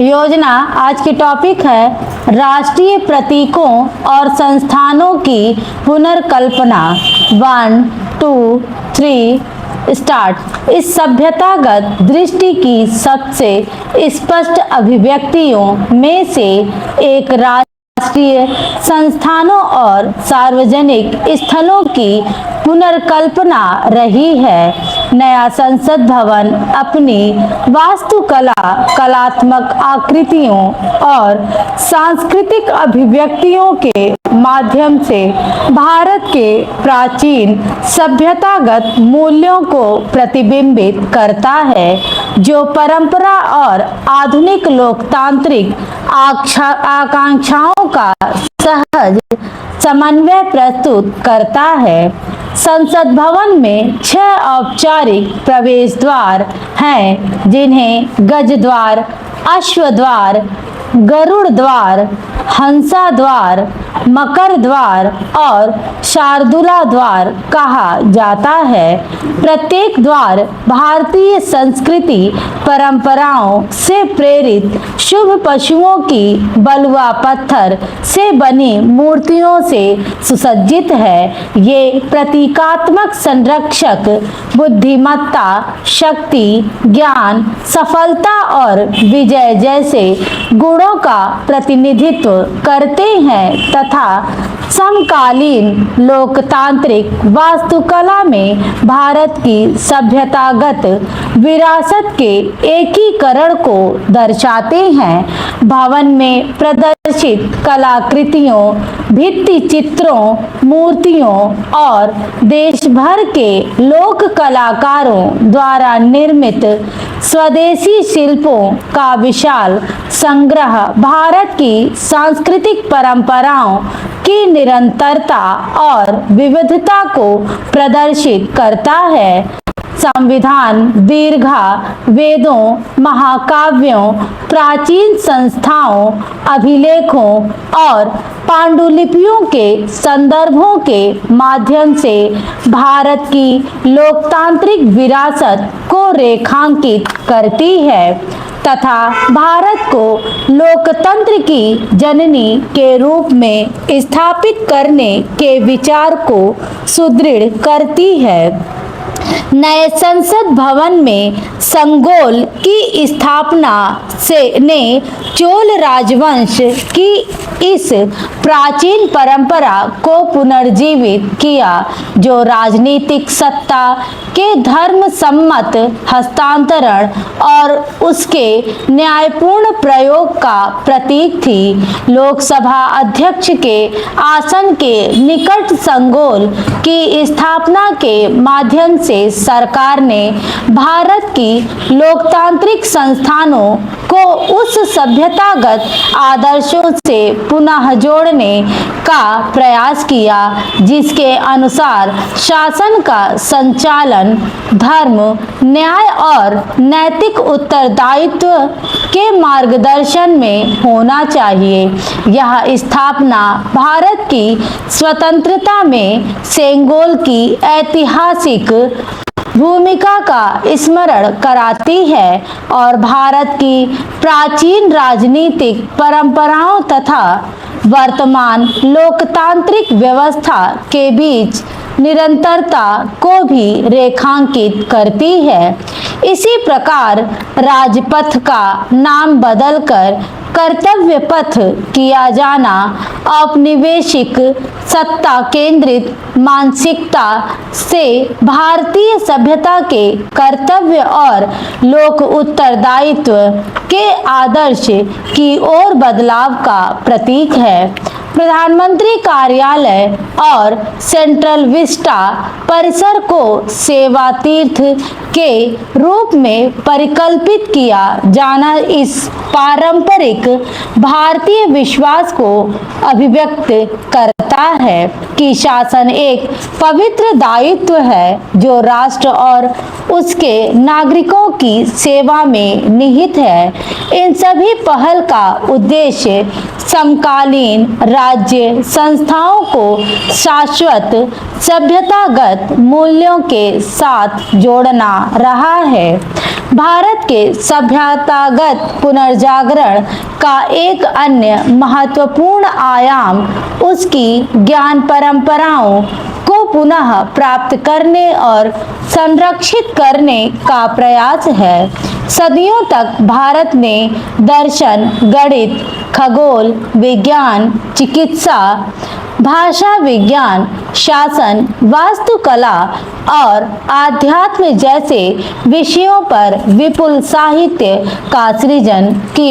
योजना आज की टॉपिक है राष्ट्रीय प्रतीकों और संस्थानों की पुनर्कल्पना। 1, 2, 3 स्टार्ट। इस सभ्यतागत दृष्टि की सबसे स्पष्ट अभिव्यक्तियों में से एक राष्ट्रीय संस्थानों और सार्वजनिक स्थलों की पुनर्कल्पना रही है। नया संसद भवन अपनी वास्तुकला, कलात्मक आकृतियों और सांस्कृतिक अभिव्यक्तियों के माध्यम से भारत के प्राचीन सभ्यतागत मूल्यों को प्रतिबिंबित करता है, जो परंपरा और आधुनिक लोकतांत्रिक आकांक्षाओं का सहज समन्वय प्रस्तुत करता है। संसद भवन में 6 औपचारिक प्रवेश द्वार हैं, जिन्हें गज द्वार, अश्व द्वार, गरुड़ द्वार, हंसा द्वार, मकर द्वार और शार्दुला द्वार कहा जाता है। प्रत्येक द्वार भारतीय संस्कृति परंपराओं से प्रेरित शुभ पशुओं की बलुआ पत्थर से बनी मूर्तियों से सुसज्जित है। ये प्रतीकात्मक संरक्षक बुद्धिमत्ता, शक्ति, ज्ञान, सफलता और विजय जैसे गुणों का प्रतिनिधित्व करते हैं तथा समकालीन लोकतांत्रिक वास्तुकला में भारत की सभ्यतागत विरासत के एकीकरण को दर्शाते हैं। भवन में प्रदर्शित कलाकृतियों, भित्ति चित्रों, मूर्तियों और देश भर के लोक कलाकारों द्वारा निर्मित स्वदेशी शिल्पों का विशाल संग्रह भारत की सांस्कृतिक परंपराओं की निरंतरता और विविधता को प्रदर्शित करता है। संविधान, दीर्घा, वेदों, महाकाव्यों, प्राचीन संस्थाओं, अभिलेखों और पांडुलिपियों के संदर्भों के माध्यम से भारत की लोकतांत्रिक विरासत को रेखांकित करती है तथा भारत को लोकतंत्र की जननी के रूप में स्थापित करने के विचार को सुदृढ़ करती है। नए संसद भवन में संगोल की स्थापना ने चोल राजवंश की इस प्राचीन परंपरा को पुनर्जीवित किया, जो राजनीतिक सत्ता के धर्म सम्मत हस्तांतरण और उसके न्यायपूर्ण प्रयोग का प्रतीक थी। लोकसभा अध्यक्ष के आसन के निकट संगोल की स्थापना के माध्यम से सरकार ने भारत की लोकतांत्रिक संस्थानों को उस सभ्यतागत आदर्शों से पुनः जोड़ने का प्रयास किया, जिसके अनुसार शासन का संचालन धर्म, न्याय और नैतिक उत्तरदायित्व के मार्गदर्शन में होना चाहिए। यह स्थापना भारत की स्वतंत्रता में सेंगोल की ऐतिहासिक भूमिका का स्मरण कराती है और भारत की प्राचीन राजनीतिक परंपराओं तथा वर्तमान लोकतांत्रिक व्यवस्था के बीच निरंतरता को भी रेखांकित करती है। इसी प्रकार राजपथ का नाम बदलकर कर्तव्य पथ किया जाना औपनिवेशिक सत्ता केंद्रित मानसिकता से भारतीय सभ्यता के कर्तव्य और लोक उत्तरदायित्व के आदर्श की ओर बदलाव का प्रतीक है। प्रधानमंत्री कार्यालय और सेंट्रल विस्टा परिसर को सेवा तीर्थ के रूप में परिकल्पित किया जाना इस पारंपरिक भारतीय विश्वास को अभिव्यक्त करता है कि शासन एक पवित्र दायित्व है, जो राष्ट्र और उसके नागरिकों की सेवा में निहित है। इन सभी पहल का उद्देश्य समकालीन राज्य संस्थाओं को शाश्वत सभ्यतागत मूल्यों के साथ जोड़ना रहा है। भारत के सभ्यतागत पुनर्जागरण का एक अन्य महत्वपूर्ण आयाम उसकी ज्ञान परंपराओं को पुनः प्राप्त करने और संरक्षित करने का प्रयास है। सदियों तक भारत ने दर्शन, गणित, खगोल विज्ञान, चिकित्सा, भाषा विज्ञान, शासन, वास्तुकला और आध्यात्म जैसे विषयों पर विपुल साहित्य का सृजन किया।